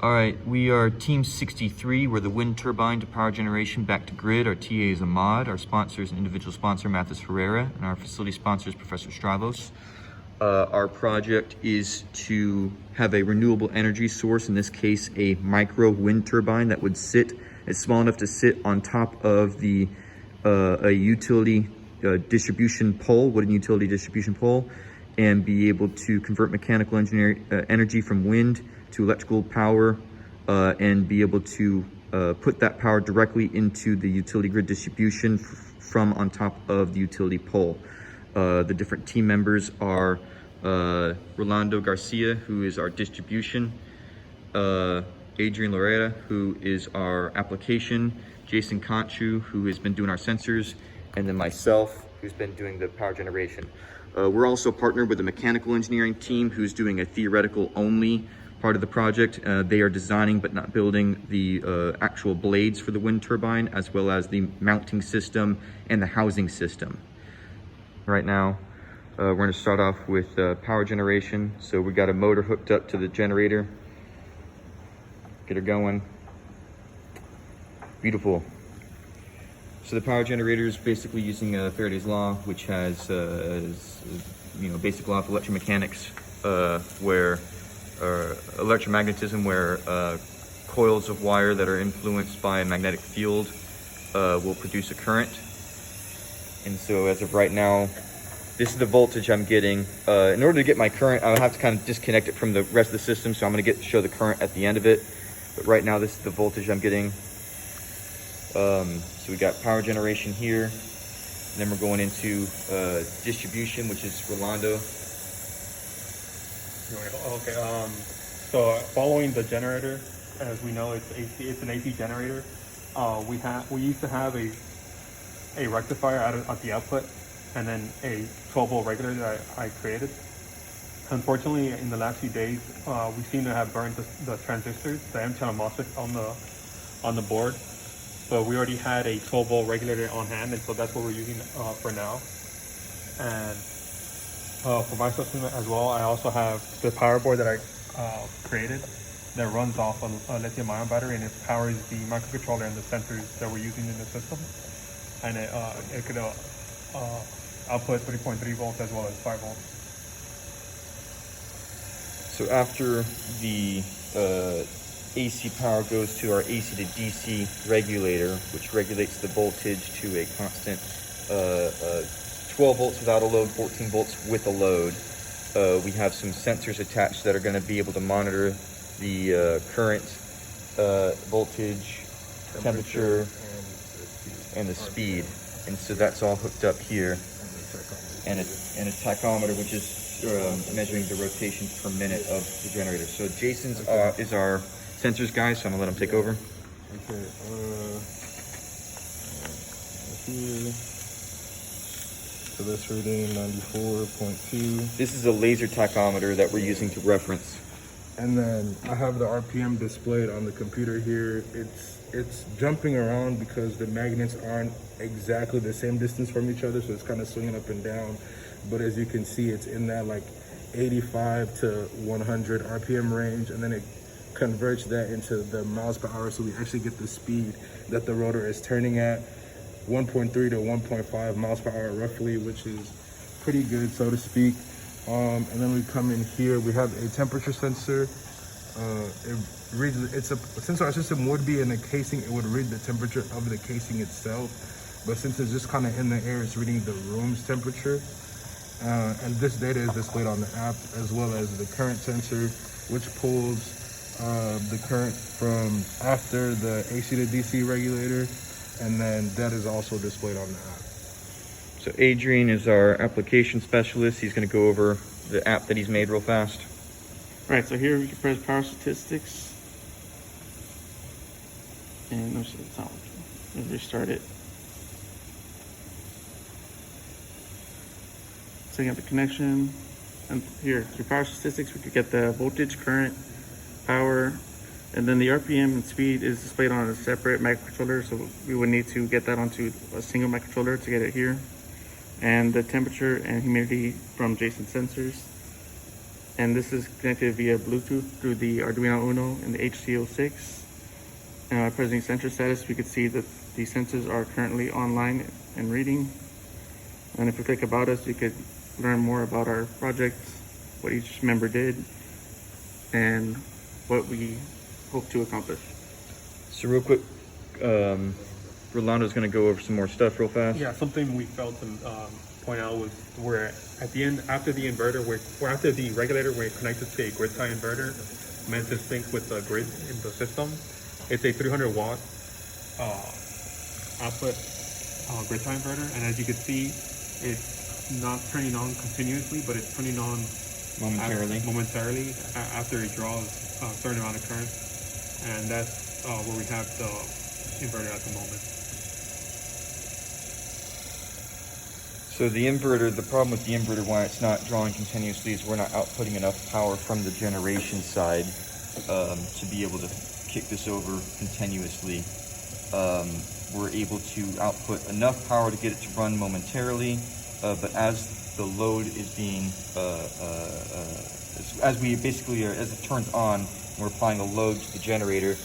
All right, we are Team 63. We're the wind turbine to power generation back to grid. Our TA is Ahmad. Our sponsor is an individual sponsor, Mathis Herrera, and our facility sponsor is Professor Stravos. Our project is to have a renewable energy source, in this case, a micro wind turbine that would sit, it's small enough to sit on top of the a utility distribution pole, wooden utility distribution pole, and be able to convert mechanical energy from wind to electrical power, and be able to put that power directly into the utility grid distribution from on top of the utility pole. The different team members are Rolando Garcia, who is our distribution, Adrian Loretta, who is our application, Jason Conchu, who has been doing our sensors, and then myself, who's been doing the power generation. We're also partnered with a mechanical engineering team who's doing a theoretical only part of the project. They are designing but not building the actual blades for the wind turbine, as well as the mounting system and the housing system. Right now, we're going to start off with power generation. So we got a motor hooked up to the generator. Get her going. Beautiful. So the power generator is basically using Faraday's law, which has, basic law of electromechanics, where electromagnetism, where coils of wire that are influenced by a magnetic field will produce a current. And so as of right now, this is the voltage I'm getting. In order to get my current, I'll have to kind of disconnect it from the rest of the system, so I'm going to show the current at the end of it. But right now, this is the voltage I'm getting. So we got power generation here, and then we're going into distribution, which is Rolando. Okay. So following the generator, as we know, it's an AC generator. We used to have a rectifier at the output, and then a 12-volt regulator that I created. Unfortunately, in the last few days, we seem to have burned the transistors, the M-channel MOSFET on the board. But we already had a 12-volt regulator on hand, and so that's what we're using for now. And for my system as well, I also have the power board that I created that runs off a lithium-ion battery, and it powers the microcontroller and the sensors that we're using in the system. And it could output 3.3 volts as well as 5 volts. So after the AC power goes to our AC to DC regulator, which regulates the voltage to a constant 12 volts without a load, 14 volts with a load. We have some sensors attached that are going to be able to monitor the current, voltage, temperature, and the speed. And so that's all hooked up here. And a tachometer, which is measuring the rotation per minute of the generator. So Jason's is our sensors guy, so I'm gonna let him take over. Okay. Here. So this reading 94.2. This is a laser tachometer that we're using to reference. And then I have the RPM displayed on the computer here. It's jumping around because the magnets aren't exactly the same distance from each other, so it's kind of swinging up and down. But as you can see, it's in that like 85 to 100 RPM range, and then it converts that into the miles per hour, so we actually get the speed that the rotor is turning at, 1.3 to 1.5 miles per hour roughly, which is pretty good, so to speak. And then we come in here, we have a temperature sensor. Since our system would be in a casing, it would read the temperature of the casing itself. But since it's just kind of in the air, it's reading the room's temperature. And this data is displayed on the app, as well as the current sensor, which pulls the current from after the AC to DC regulator. And then that is also displayed on the app. So Adrian is our application specialist. He's going to go over the app that he's made real fast. All right, so here we can press power statistics. And let's restart it. Setting up the connection. And here, through power statistics, we could get the voltage, current, power, and then the RPM and speed is displayed on a separate microcontroller, so we would need to get that onto a single microcontroller to get it here. And the temperature and humidity from Jason's sensors. and this is connected via Bluetooth through the Arduino Uno and the HC06. Present sensor status, we could see that the sensors are currently online and reading. And if we click about us, you could learn more about our project, what each member did, and what we hope to accomplish. So real quick, Rolando's gonna go over some more stuff real fast. Yeah, something we felt to point out was where at the end, after the inverter, or after the regulator, we're connected to a grid tie inverter meant to sync with the grid in the system. It's a 300 watt output grid tie inverter, and as you can see, it's not turning on continuously, but it's turning on momentarily after it draws a certain amount of current, and that's where we have the inverter at the moment. So the inverter, the problem with the inverter, why it's not drawing continuously, is we're not outputting enough power from the generation side to be able to kick this over continuously. We're able to output enough power to get it to run momentarily, but as the load is being, as it turns on, and we're applying a load to the generator,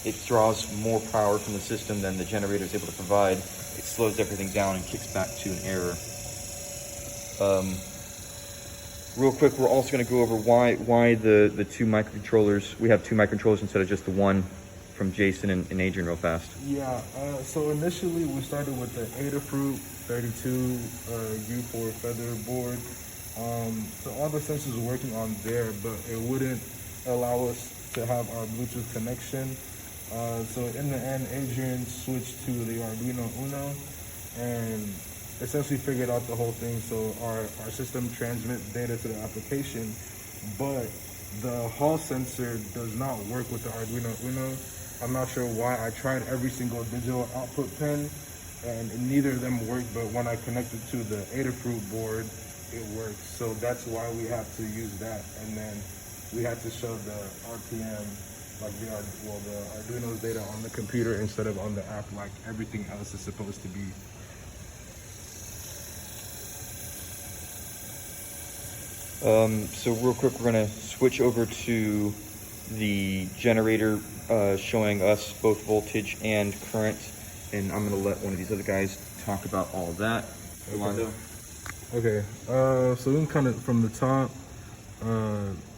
it draws more power from the system than the generator is able to provide. It slows everything down and kicks back to an error. Real quick, we're also going to go over why the two microcontrollers. We have two microcontrollers instead of just the one from Jason and Adrian real fast. Yeah, so initially we started with the Adafruit 32 U4 Feather board. So all the sensors were working on there, but it wouldn't allow us to have our Bluetooth connection. So in the end, Adrian switched to the Arduino Uno and essentially figured out the whole thing. So our system transmits data to the application, but the Hall sensor does not work with the Arduino Uno. I'm not sure why. I tried every single digital output pin and neither of them worked, but when I connected to the Adafruit board, it worked. So that's why we have to use that. And then we had to show the RPM, like the Arduino's data on the computer instead of on the app like everything else is supposed to be. So real quick, we're gonna switch over to the generator showing us both voltage and current, and I'm gonna let one of these other guys talk about all of that. Rolando. Okay, so we can kind of from the top,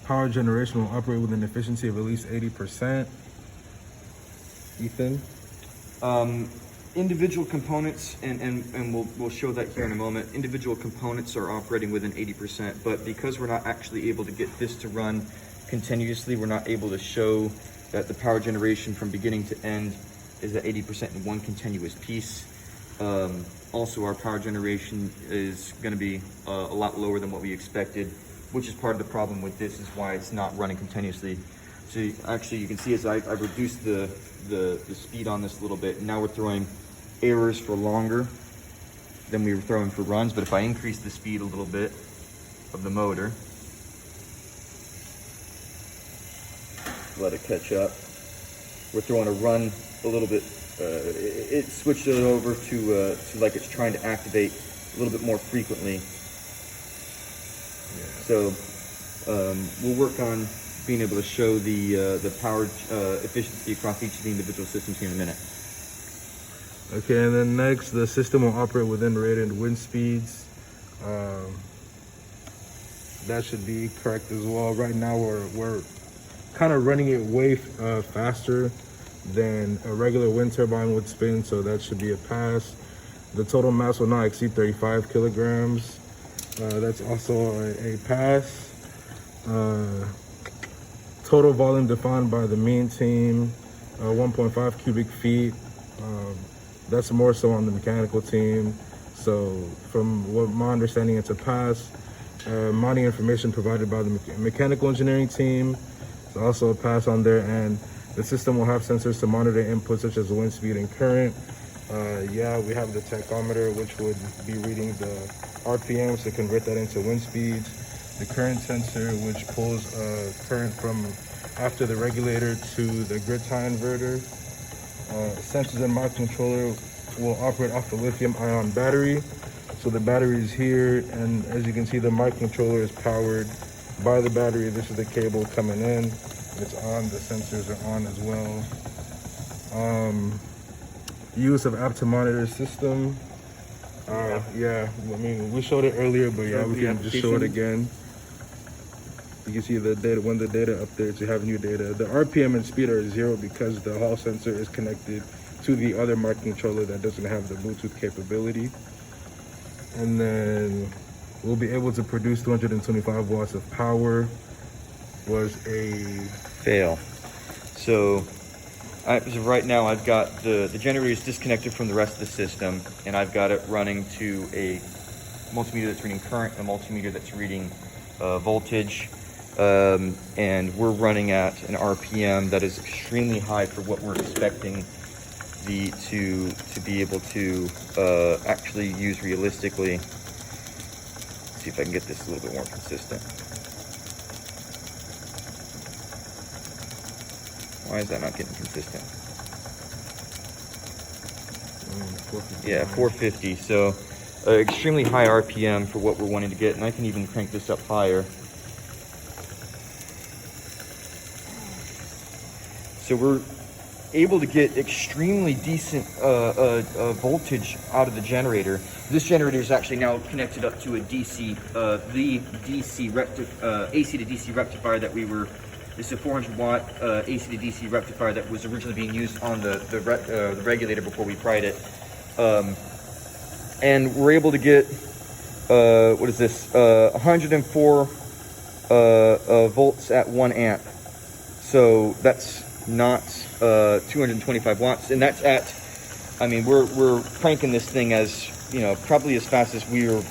power generation will operate with an efficiency of at least 80%. Ethan? Individual components, and we'll show that here in a moment, individual components are operating within 80%, but because we're not actually able to get this to run continuously, we're not able to show that the power generation from beginning to end is at 80% in one continuous piece. Also, our power generation is going to be a lot lower than what we expected, which is part of the problem with this, is why it's not running continuously. So actually, you can see as I've reduced the speed on this a little bit, and now we're throwing errors for longer than we were throwing for runs. But if I increase the speed a little bit of the motor, let it catch up, we're throwing a run a little bit. It switched it over to like it's trying to activate a little bit more frequently. So we'll work on being able to show the power efficiency across each of the individual systems here in a minute. Okay, and then next, the system will operate within rated wind speeds. That should be correct as well. Right now, we're kind of running it way faster than a regular wind turbine would spin, so that should be a pass. The total mass will not exceed 35 kilograms. That's also a pass. Total volume defined by the main team, 1.5 cubic feet. That's more so on the mechanical team. So from what my understanding, it's a pass. Mounting information provided by the mechanical engineering team. It's also a pass on there, and the system will have sensors to monitor inputs such as wind speed and current. Yeah, we have the tachometer, which would be reading the RPMs to convert that into wind speeds. The current sensor, which pulls current from after the regulator to the grid tie inverter. Sensors and microcontroller will operate off the lithium-ion battery. So the battery is here, and as you can see, the microcontroller is powered by the battery. This is the cable coming in. It's on. The sensors are on as well. Use of app to monitor system. Yeah, I mean, we showed it earlier, but yeah, we can just show it again. You can see the data, when the data updates, you have new data. The RPM and speed are 0 because the hall sensor is connected to the other microcontroller that doesn't have the Bluetooth capability. And then we'll be able to produce 225 watts of power. Was a fail. So as of right now, I've got the generator is disconnected from the rest of the system, and I've got it running to a multimeter that's reading current, a multimeter that's reading voltage, and we're running at an RPM that is extremely high for what we're expecting to be able to actually use realistically. Let's see if I can get this a little bit more consistent. Why is that not getting consistent? 450. Yeah, 450. So extremely high RPM for what we're wanting to get, and I can even crank this up higher. So we're able to get extremely decent voltage out of the generator. This generator is actually now connected up to a DC, AC to DC rectifier that we were. This is a 400 watt AC to DC rectifier that was originally being used on the regulator before we pried it. And we're able to get, what is this, 104 volts at 1 amp. So that's not 225 watts. And that's at, I mean, we're cranking this thing as, you know, probably as fast as we were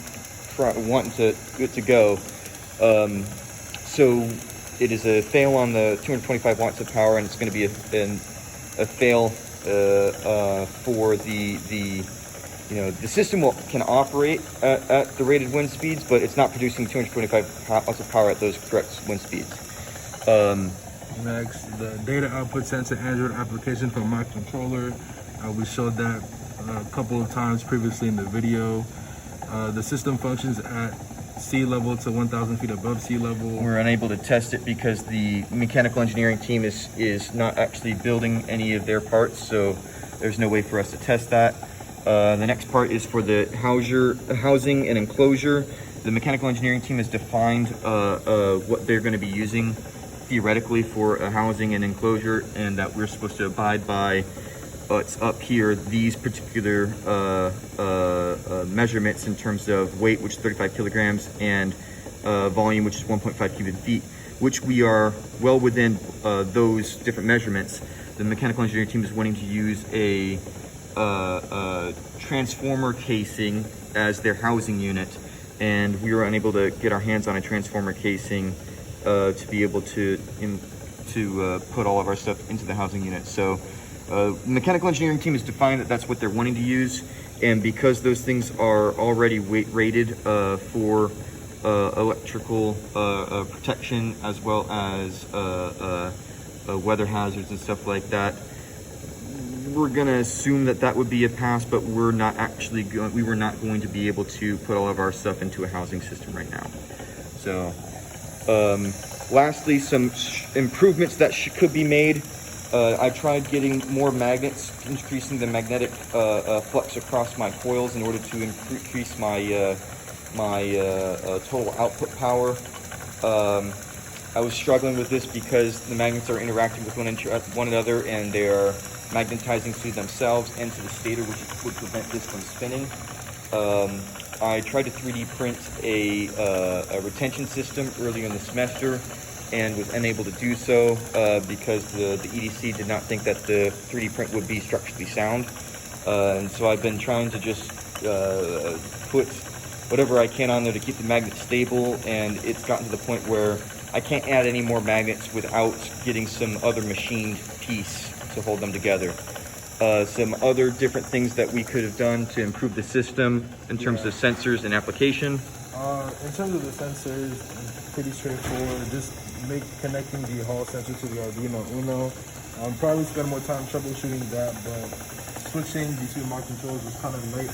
wanting to go. So it is a fail on the 225 watts of power, and it's going to be a fail for the you know, the system can operate at the rated wind speeds, but it's not producing 225 watts of power at those correct wind speeds. Next, the data output sensor Android application from my controller. We showed that a couple of times previously in the video. The system functions at sea level to 1,000 feet above sea level. We're unable to test it because the mechanical engineering team is not actually building any of their parts, so there's no way for us to test that. The next part is for the housing and enclosure. The mechanical engineering team has defined what they're going to be using theoretically for a housing and enclosure, and that we're supposed to abide by. It's up here, these particular measurements in terms of weight, which is 35 kilograms, and volume, which is 1.5 cubic feet, which we are well within those different measurements. The mechanical engineering team is wanting to use a transformer casing as their housing unit, and we were unable to get our hands on a transformer casing to be able to put all of our stuff into the housing unit. So the mechanical engineering team has defined that that's what they're wanting to use, and because those things are already weight rated for electrical protection as well as weather hazards and stuff like that, we're gonna assume that that would be a pass, but we're not actually we were not going to be able to put all of our stuff into a housing system right now. So lastly, some improvements that could be made. I tried getting more magnets, increasing the magnetic flux across my coils in order to increase my total output power. I was struggling with this because the magnets are interacting with one another, and they are magnetizing to themselves and to the stator, which would prevent this from spinning. I tried to 3D print a retention system earlier in the semester, and was unable to do so because the EDC did not think that the 3D print would be structurally sound. And so I've been trying to just put whatever I can on there to keep the magnet stable, and it's gotten to the point where I can't add any more magnets without getting some other machined piece to hold them together. Some other different things that we could have done to improve the system in terms of sensors and application. In terms of the sensors, pretty straightforward. Just connecting the Hall sensor to the Arduino Uno. Probably spend more time troubleshooting that, but switching between my controls was kind of late.